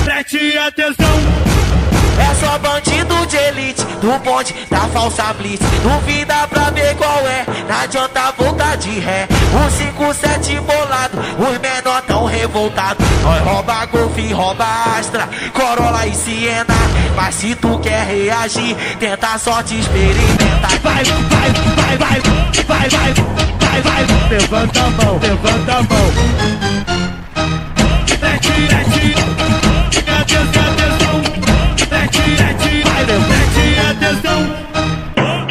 Preste atenção. É só bandido de elite, do bonde da falsa blitz. Duvida pra ver qual é, não adianta voltar de ré. O 57 bolado, os menor tão revoltado. Nós rouba Golf, rouba Astra, Corolla e Siena. Mas se tu quer reagir, tenta a sorte, experimenta. Vai, levanta a mão, levanta a mão. Preste atenção.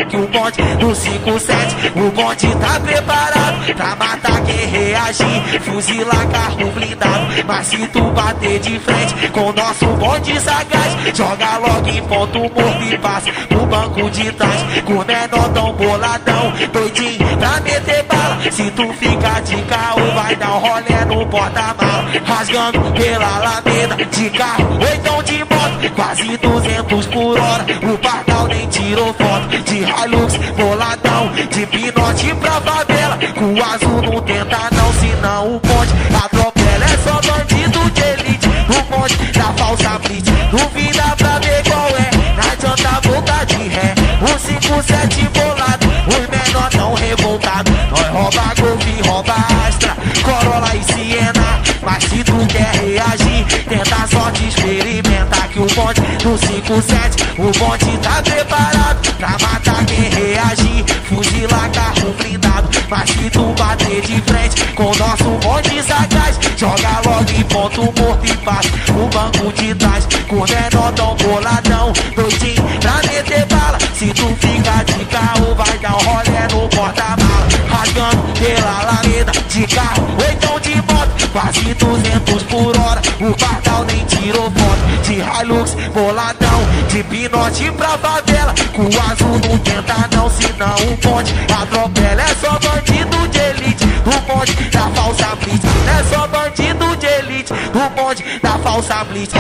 Que o bonde do 57, o bonde tá preparado pra matar quem reagir, fuzilar carro blindado. Mas se tu bater de frente com o nosso bonde sagaz, joga logo em ponto morto e passa no banco de trás. Com o menor tão boladão, doidinho pra meter bala. Se tu ficar de carro, vai dar um rolê no porta-mala, rasgando pela alameda, de carro ou então de moto, quase 200 por hora. O pardal nem tirou foto. De Hilux, boladão, de pinote pra favela. Com o azul não tenta não, senão o bonde atropela. É só bandido de elite, o bonde da falsa blitz. Duvida pra ver qual é, não adianta voltar de ré. O 57 bolado, os menor tão revoltado. Nós rouba Golf, rouba Astra, Corolla e Siena. Mas se tu quer reagir, tenta a sorte, experimenta. Que o bonde do 57, o bonde tá preparado pra matar quem reagir, fuzilar carro blindado. Mas se tu bater de frente com o nosso bonde sagaz, joga logo em ponto morto e passa no banco de trás. Com o menor tão boladão, doidinho pra meter bala. Se tu ficar de carro, vai dar um rolê no porta-mala, rasgando pela alameda, de carro ou então de moto, quase 200 por hora. O pardal nem tirou foto. De Hilux, boladão, de pinote pra favela. Com o azul não tenta não, senão o bonde atropela. É só bandido de elite, o bonde da falsa blitz. É só bandido de elite, o bonde da falsa blitz.